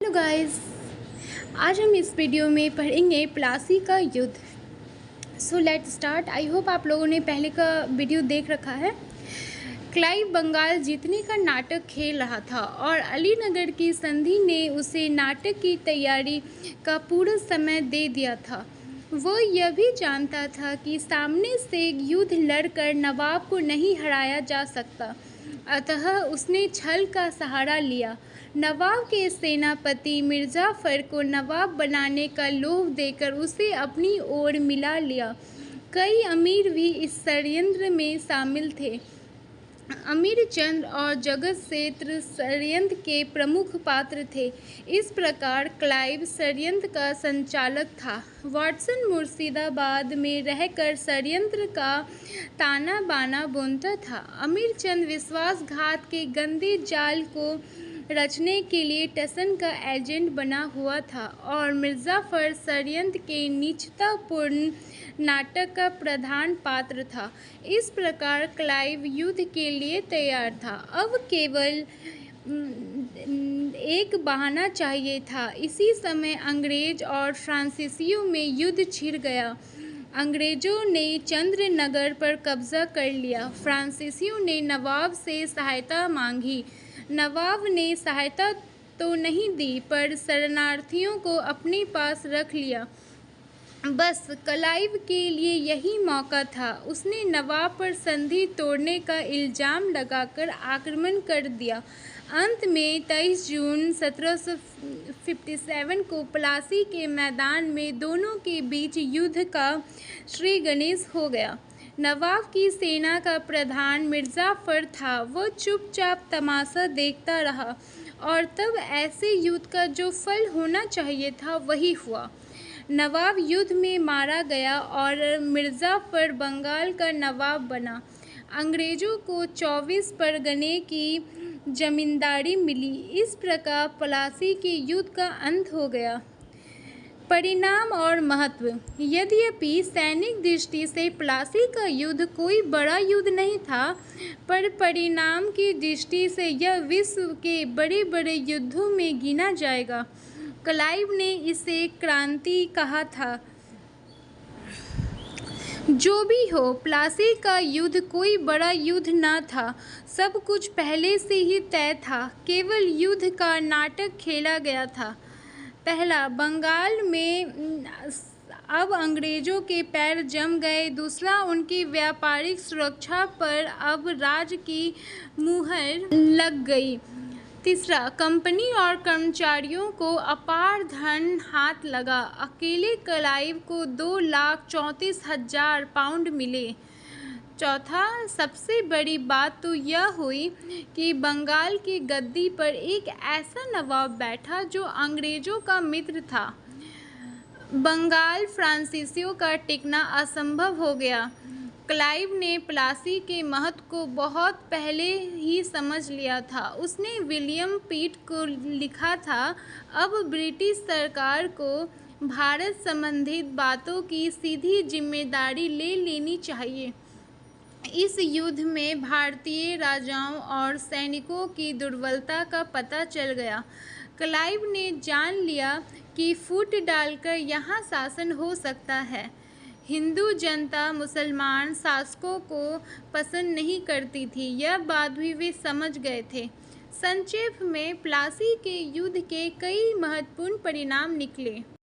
Hello guys, आज हम इस वीडियो में पढ़ेंगे प्लासी का युद्ध। So let start. I hope आप लोगों ने पहले का वीडियो देख रखा है। क्लाइव बंगाल जीतने का नाटक खेल रहा था और अलीनगर की संधि ने उसे नाटक की तैयारी का पूरा समय दे दिया था। वो यह भी जानता था कि सामने से युद्ध लड़कर नवाब को नहीं हराया जा सकता, अतः उसने छल का सहारा लिया। नवाब के सेनापति मिर्जाफर को नवाब बनाने का लोभ देकर उसे अपनी ओर मिला लिया। कई अमीर भी इस षड्यंत्र में शामिल थे। अमीर चंद और जगत सेठ षड्यंत्र के प्रमुख पात्र थे। इस प्रकार क्लाइव षड्यंत्र का संचालक था। वाटसन मुर्शिदाबाद में रहकर षड्यंत्र का ताना बाना बुनता था। अमीर चंद विश्वासघात के गंदे जाल को रचने के लिए टसन का एजेंट बना हुआ था और मिर्जाफर षड्यंत्र के नीचतापूर्ण नाटक का प्रधान पात्र था। इस प्रकार क्लाइव युद्ध के लिए तैयार था। अब केवल एक बहाना चाहिए था। इसी समय अंग्रेज और फ्रांसीसियों में युद्ध छिड़ गया। अंग्रेजों ने चंद्रनगर पर कब्जा कर लिया। फ्रांसीसियों ने नवाब से सहायता मांगी। नवाब ने सहायता तो नहीं दी, पर शरणार्थियों को अपने पास रख लिया। बस क्लाइव के लिए यही मौका था। उसने नवाब पर संधि तोड़ने का इल्ज़ाम लगाकर आक्रमण कर दिया। अंत में 23 जून 1757 को प्लासी के मैदान में दोनों के बीच युद्ध का श्री गणेश हो गया। नवाब की सेना का प्रधान मिर्जाफर था। वह चुपचाप तमाशा देखता रहा और तब ऐसे युद्ध का जो फल होना चाहिए था वही हुआ। नवाब युद्ध में मारा गया और मिर्जाफर बंगाल का नवाब बना। अंग्रेजों को 24 परगने की जमींदारी मिली। इस प्रकार प्लासी के युद्ध का अंत हो गया। परिणाम और महत्व। यद्यपि सैनिक दृष्टि से प्लासी का युद्ध कोई बड़ा युद्ध नहीं था, पर परिणाम की दृष्टि से यह विश्व के बड़े बड़े युद्धों में गिना जाएगा। क्लाइव ने इसे क्रांति कहा था। जो भी हो, प्लासी का युद्ध कोई बड़ा युद्ध न था। सब कुछ पहले से ही तय था। केवल युद्ध का नाटक खेला गया था। पहला, बंगाल में अब अंग्रेजों के पैर जम गए। दूसरा, उनकी व्यापारिक सुरक्षा पर अब राज की मुहर लग गई। तीसरा, कंपनी और कर्मचारियों को अपार धन हाथ लगा। अकेले क्लाइव को 2,34,000 पाउंड मिले। चौथा, सबसे बड़ी बात तो यह हुई कि बंगाल की गद्दी पर एक ऐसा नवाब बैठा जो अंग्रेजों का मित्र था। बंगाल फ्रांसीसियों का टिकना असंभव हो गया। क्लाइव ने प्लासी के महत्व को बहुत पहले ही समझ लिया था। उसने विलियम पिट को लिखा था, अब ब्रिटिश सरकार को भारत संबंधित बातों की सीधी जिम्मेदारी ले लेनी चाहिए। इस युद्ध में भारतीय राजाओं और सैनिकों की दुर्बलता का पता चल गया। क्लाइव ने जान लिया कि फूट डालकर यहाँ शासन हो सकता है। हिंदू जनता मुसलमान शासकों को पसंद नहीं करती थी, यह बात भी वे समझ गए थे। संक्षेप में प्लासी के युद्ध के कई महत्वपूर्ण परिणाम निकले।